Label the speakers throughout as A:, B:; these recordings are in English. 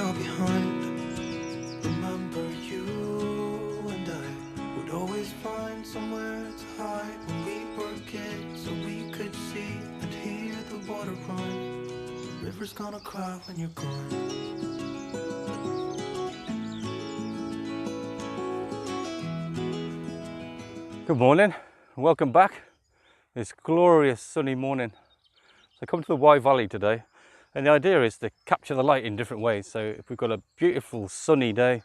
A: far behind. Remember you and I would always find somewhere to hide when we were kids, so we could see and hear the water run. The river's gonna cry when you're gone.
B: Good morning, and welcome back. This glorious sunny morning. So I come to the Wye Valley today, and the idea is to capture the light in different ways. So if we've got a beautiful sunny day,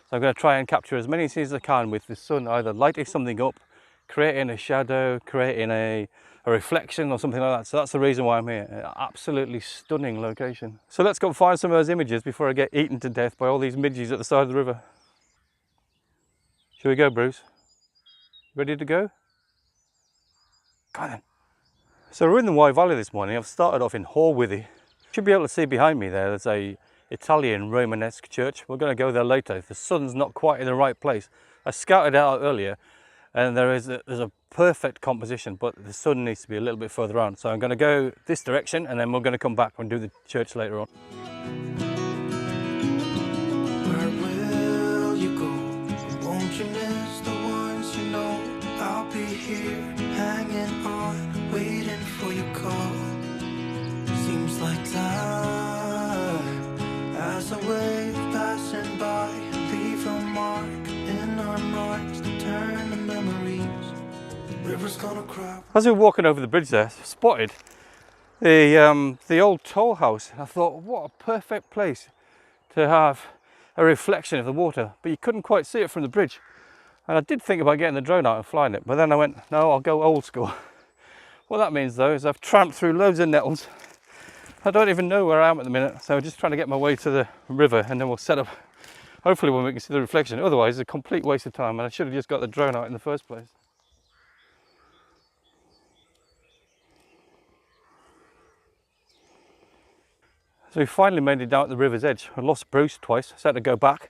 B: so I'm going to try and capture as many scenes as I can with the sun either lighting something up, creating a shadow, creating a reflection or something like that. So that's the reason why I'm here. An absolutely stunning location. So let's go and find some of those images before I get eaten to death by all these midges at the side of the river. Shall we go, Bruce? Ready to go? Go on then. So we're in the Wye Valley this morning. I've started off in Horwithy. Should be able to see behind me there's a Italian Romanesque church. We're going to go there later. The sun's not quite in the right place. I scouted it out earlier and there's a perfect composition, but the sun needs to be a little bit further on. So I'm going to go this direction and then we're going to come back and do the church later on.
A: Where will you go? Won't you miss the ones you know? I'll be here hanging on, waiting for your call. Seems like time as a wave passing by, leave a mark in our minds to turn to memories. The river's gonna cry.
B: As we were walking over the bridge there, I spotted the old toll house. I thought, what a perfect place to have a reflection of the water, but you couldn't quite see it from the bridge. And I did think about getting the drone out and flying it, but then I went, no, I'll go old school. What that means though is I've tramped through loads of nettles. I don't even know where I am at the minute, so I'm just trying to get my way to the river and then we'll set up, hopefully when we can see the reflection. Otherwise, it's a complete waste of time and I should have just got the drone out in the first place. So we finally made it down at the river's edge. I lost Bruce twice, so I had to go back.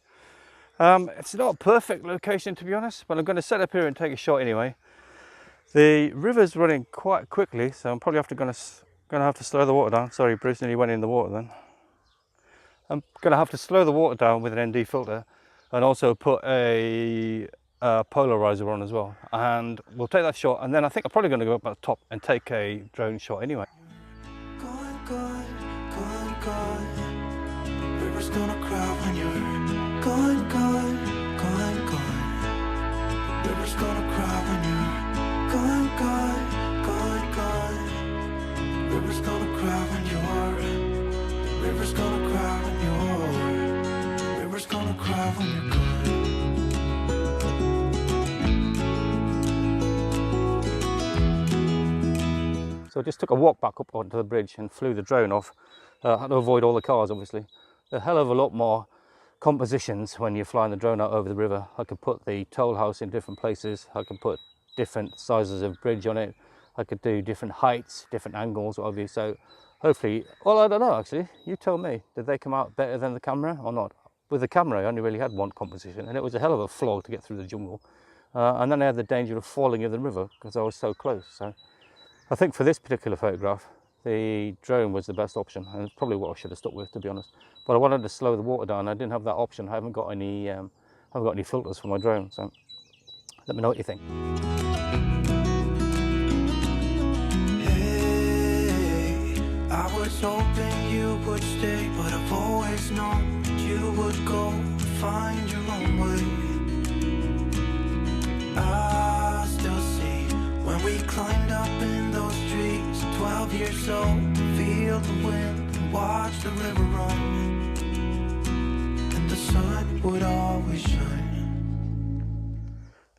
B: It's not a perfect location to be honest, but I'm going to set up here and take a shot anyway. The river's running quite quickly, so I'm probably going to have to slow the water down. Sorry, Bruce nearly went in the water then. I'm going to have to slow the water down with an ND filter and also put a polarizer on as well. And we'll take that shot, and then I think I'm probably going to go up at the top and take a drone shot anyway.
A: Gone, gone, gone, gone. The river's gonna cry when you're gone, gone, gone, gone. The river's gonna cry when you're gone, gone, gone, gone. The river's gonna cry when you're. The river's gonna cry when you're. The river's gonna cry when you're gone.
B: So I just took a walk back up onto the bridge and flew the drone off. I had to avoid all the cars obviously. A hell of a lot more compositions when you're flying the drone out over the river. I could put the toll house in different places. I could put different sizes of bridge on it. I could do different heights, different angles, what have you. So hopefully, well, I don't know actually. You tell me, did they come out better than the camera or not? With the camera, I only really had one composition and it was a hell of a flog to get through the jungle. And then I had the danger of falling in the river because I was so close. So I think for this particular photograph, the drone was the best option, and it's probably what I should have stuck with, to be honest. But I wanted to slow the water down. I didn't have that option. I haven't got any filters for my drone. So let me know what you think.
A: Hey, I was hoping you would stay, but I've always known that you would go and find your own way. I still see when we climbed up in those trees, 12 years old, feel the wind and watch the river run, and the sun would always shine.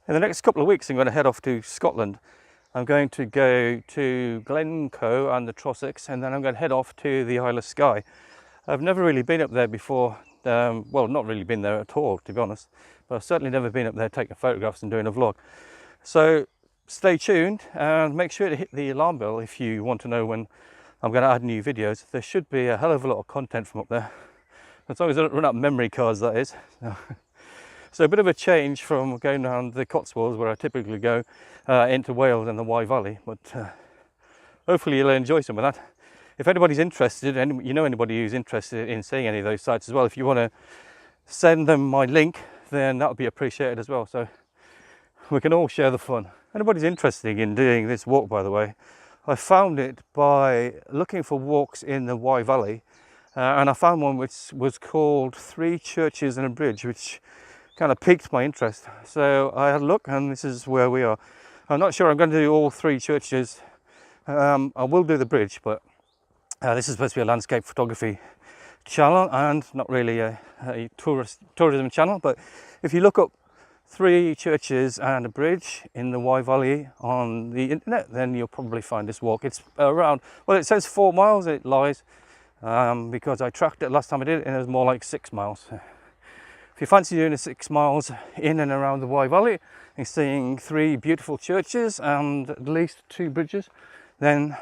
B: In the next couple of weeks, I'm going to head off to Scotland. I'm going to go to Glencoe and the Trossachs, and then I'm going to head off to the Isle of Skye. I've never really been up there before. Well, not really been there at all, to be honest, but I've certainly never been up there taking photographs and doing a vlog. So stay tuned and make sure to hit the alarm bell if you want to know when I'm going to add new videos. There should be a hell of a lot of content from up there, as long as I don't run out of memory cards, that is. So a bit of a change from going down the Cotswolds, where I typically go, into Wales and the Wye Valley, but hopefully you'll enjoy some of that. if anybody's interested, and you know anybody who's interested in seeing any of those sites as well, if you want to send them my link, then that would be appreciated as well. So we can all share the fun. Anybody's interested in doing this walk, by the way, I found it by looking for walks in the Wye Valley, and I found one which was called 3 Churches and a Bridge, which kind of piqued my interest. So I had a look, and this is where we are. I'm not sure I'm going to do all 3 churches. I will do the bridge, but this is supposed to be a landscape photography channel and not really a tourism channel. But if you look up 3 churches and a bridge in the Wye Valley on the internet, then you'll probably find this walk. It's around, well, it says 4 miles, it lies, because I tracked it last time I did it and it was more like 6 miles. If you fancy doing the 6 miles in and around the Wye Valley and seeing 3 beautiful churches and at least 2 bridges, then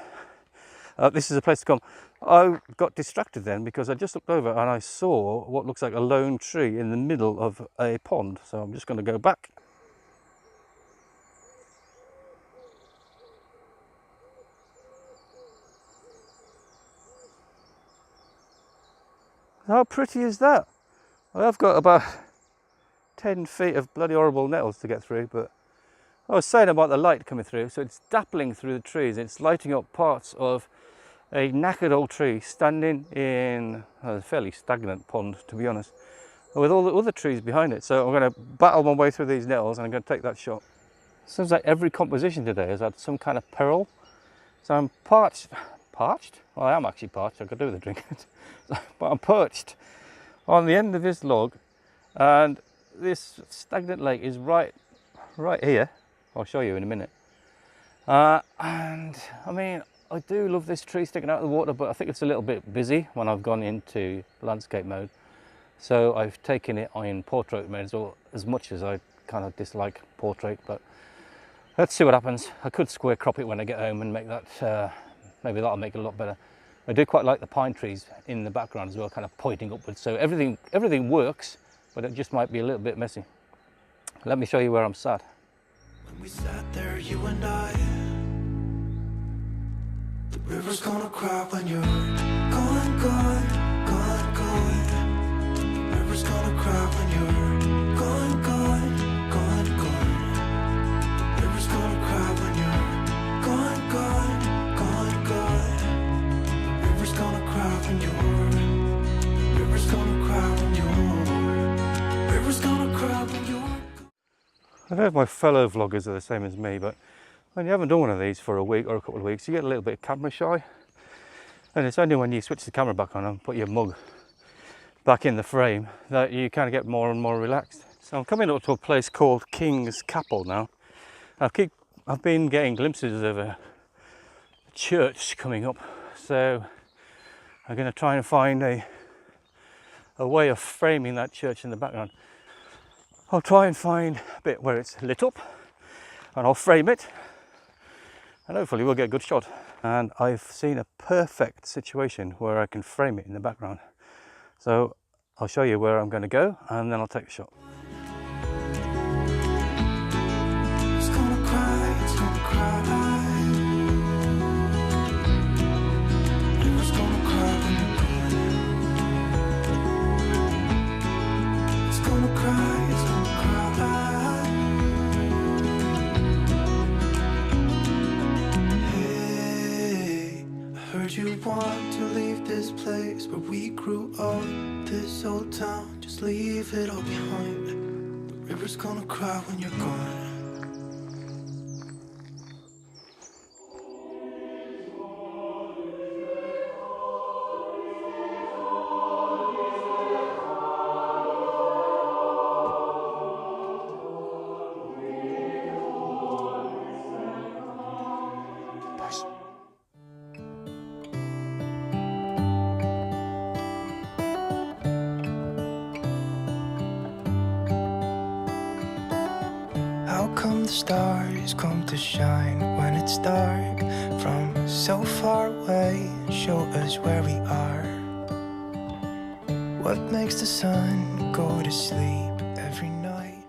B: this is a place to come. I got distracted then because I just looked over and I saw what looks like a lone tree in the middle of a pond. So I'm just going to go back. How pretty is that? Well, I've got about 10 feet of bloody horrible nettles to get through, but I was saying about the light coming through, so it's dappling through the trees. It's lighting up parts of a knackered old tree standing in a fairly stagnant pond, to be honest, with all the other trees behind it. So I'm going to battle my way through these nettles and I'm going to take that shot. Seems like every composition today has had some kind of peril. So I'm parched? Well, I am actually parched, I could do with a drink. But I'm perched on the end of this log, and this stagnant lake is right here. I'll show you in a minute. And I mean, I do love this tree sticking out of the water, but I think it's a little bit busy when I've gone into landscape mode. So I've taken it in portrait mode as much as I kind of dislike portrait, but let's see what happens. I could square crop it when I get home and make that, maybe that'll make it a lot better. I do quite like the pine trees in the background as well, kind of pointing upwards. So everything works, but it just might be a little bit messy. Let me show you where I'm sat.
A: When we sat there, you and I, the river's gonna cry when you're gone, gone, gone, gone. The river's gonna cry when you're gone, gone, gone, gone. The river's gonna cry when you're gone, gone, gone, gone. The river's gonna cry when you're, the river's gonna cry when you're, the river's gonna cry when you're.
B: I don't know if my fellow vloggers are the same as me, but when you haven't done one of these for a week or a couple of weeks, you get a little bit camera shy. And it's only when you switch the camera back on and put your mug back in the frame that you kind of get more and more relaxed. So I'm coming up to a place called King's Capel now. I've been getting glimpses of a church coming up, so I'm going to try and find a way of framing that church in the background. I'll try and find a bit where it's lit up and I'll frame it and hopefully we'll get a good shot. And I've seen a perfect situation where I can frame it in the background. So I'll show you where I'm going to go and then I'll take a shot.
A: It's gonna cry, it's gonna cry. River's gonna cry when you're gone. It's gonna cry, it's gonna cry. Hey, I heard you want to leave this place where we grew up, this old town, just leave it all behind. The river's gonna cry when you're gone. How come the stars come to shine when it's dark from so far away and show us where we are? What makes the sun go to sleep every night?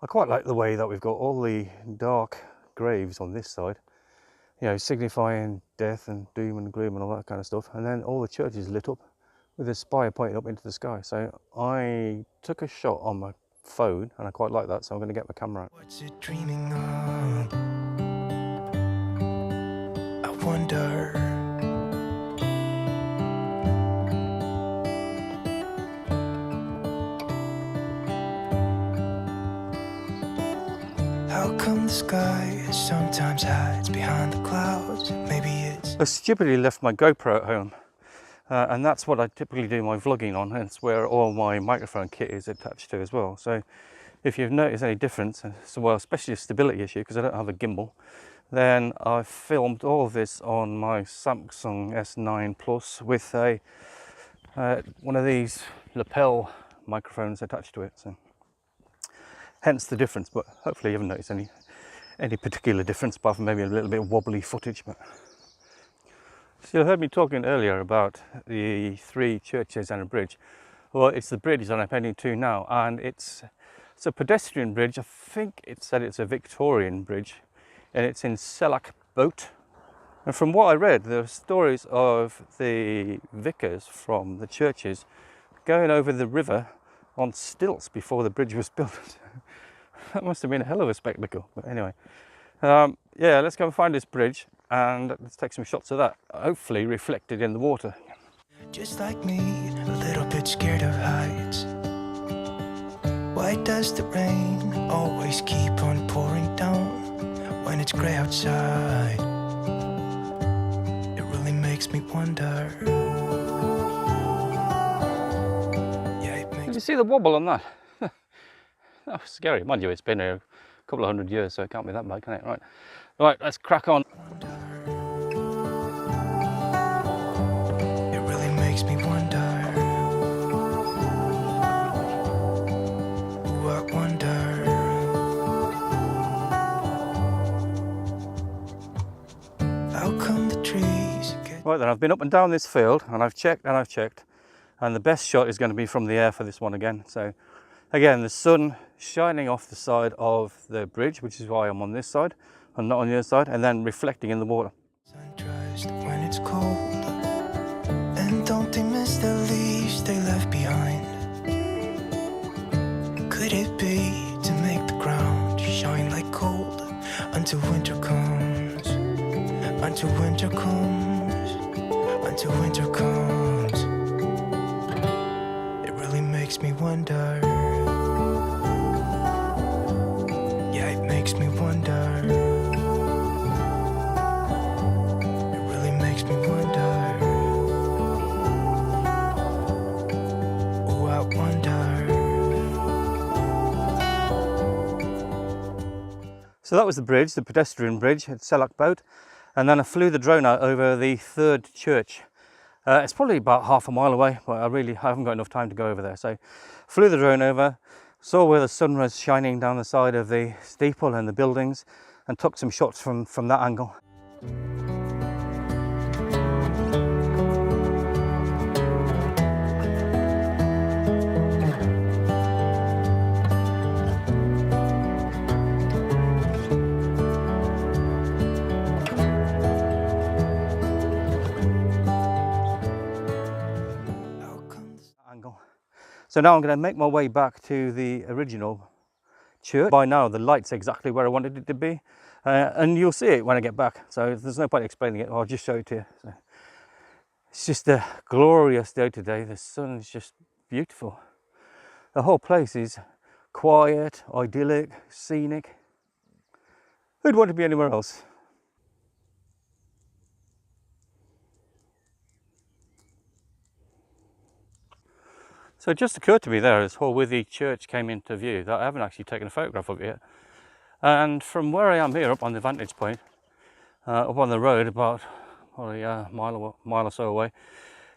B: I quite like the way that we've got all the dark graves on this side. you know, signifying death and doom and gloom and all that kind of stuff. And then all the churches lit up with a spire pointing up into the sky. So I took a shot on my phone, and I quite like that, so I'm going to get my camera out.
A: What's it dreaming of? I wonder. How come the sky sometimes hides behind the clouds? Maybe it's...
B: I stupidly left my GoPro at home, and that's what I typically do my vlogging on, and it's where all my microphone kit is attached to as well. So if you've noticed any difference, so, well, especially a stability issue because I don't have a gimbal, then I've filmed all of this on my Samsung S9 Plus with a one of these lapel microphones attached to it. So hence the difference, but hopefully you haven't noticed any particular difference apart from maybe a little bit of wobbly footage. But so you heard me talking earlier about the 3 churches and a bridge. Well, it's the bridge that I'm heading to now, and it's a pedestrian bridge. I think it said it's a Victorian bridge, and it's in Selak Boat. And from what I read, there are stories of the vicars from the churches going over the river on stilts before the bridge was built. That must have been a hell of a spectacle. But anyway, yeah, let's go and find this bridge and let's take some shots of that, hopefully reflected in the water.
A: Just like me, a little bit scared of heights. Why does the rain always keep on pouring down when it's grey outside? It really makes me wonder. Yeah,
B: Did you see the wobble on that? That was scary. Mind you, it's been a couple of 100 years, so it can't be that bad, can it? Right, let's crack on.
A: It really makes me wonder. Ooh, I wonder. How come the trees get...
B: Right then, I've been up and down this field, and I've checked, and the best shot is going to be from the air for this one again. So again, the sun shining off the side of the bridge, which is why I'm on this side and not on the other side, and then reflecting in the water.
A: Sun-dressed when it's cold, and don't they miss the leaves they left behind? Could it be to make the ground shine like gold until winter comes? Until winter comes, until winter comes. It really makes me wonder. Yeah, it makes me wonder. It really makes me wonder. Oh, I wonder.
B: So that was the bridge, the pedestrian bridge at Selak Boat, and then I flew the drone out over the 3rd church. It's probably about half a mile away, but I haven't got enough time to go over there. So flew the drone over, saw where the sun was shining down the side of the steeple and the buildings, and took some shots from that angle. So now I'm going to make my way back to the original church. By now the light's exactly where I wanted it to be, and you'll see it when I get back, so there's no point explaining it. I'll just show it to you. So it's just a glorious day today. The sun is just beautiful. The whole place is quiet, idyllic, scenic. Who'd want to be anywhere else? So it just occurred to me there as Wye Valley Church came into view that I haven't actually taken a photograph of it yet. And from where I am here up on the vantage point, up on the road about probably a mile or so away,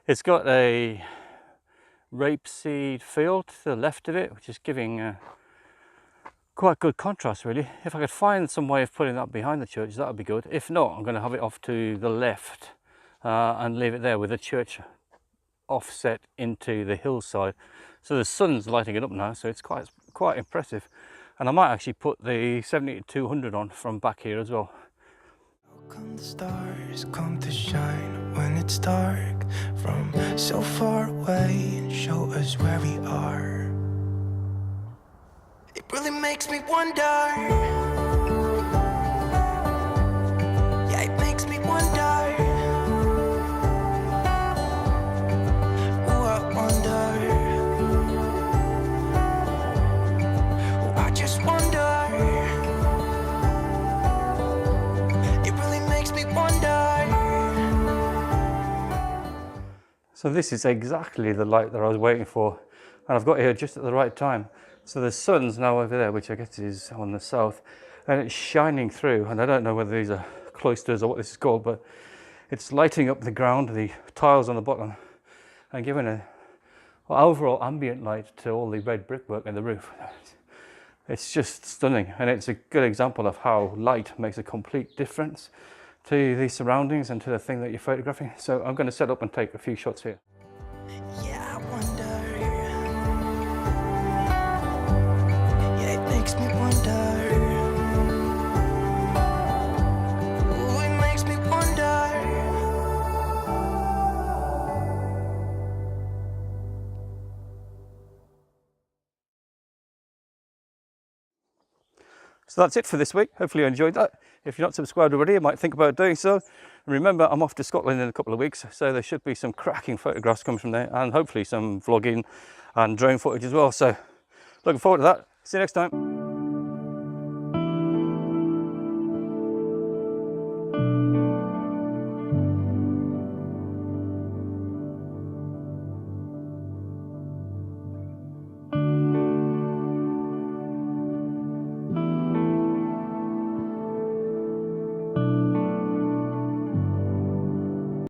B: it's got a rapeseed field to the left of it, which is giving quite good contrast really. If I could find some way of putting that behind the church, that would be good. If not, I'm going to have it off to the left and leave it there with the church offset into the hillside. So the sun's lighting it up now, so it's quite impressive. And I might actually put the 70-200 on from back here as well.
A: How Come the stars come to shine when it's dark from so far away and show us where we are. It really makes me wonder. Yeah, it makes me wonder. Ooh, I wonder. Ooh, I just wonder. It really makes me wonder.
B: So this is exactly the light that I was waiting for, and I've got here just at the right time. So the sun's now over there, which I guess is on the south, and it's shining through, and I don't know whether these are cloisters or what this is called, but it's lighting up the ground, the tiles on the bottom, and giving an overall ambient light to all the red brickwork in the roof. It's just stunning, and it's a good example of how light makes a complete difference to the surroundings and to the thing that you're photographing. So I'm going to set up and take a few shots here.
A: Yeah, I wonder. Yeah, it makes me wonder. Ooh, it makes me wonder.
B: So that's it for this week. Hopefully you enjoyed that. If you're not subscribed already, you might think about doing so. And remember, I'm off to Scotland in a couple of weeks, so there should be some cracking photographs coming from there, and hopefully some vlogging and drone footage as well. So looking forward to that. See you next time.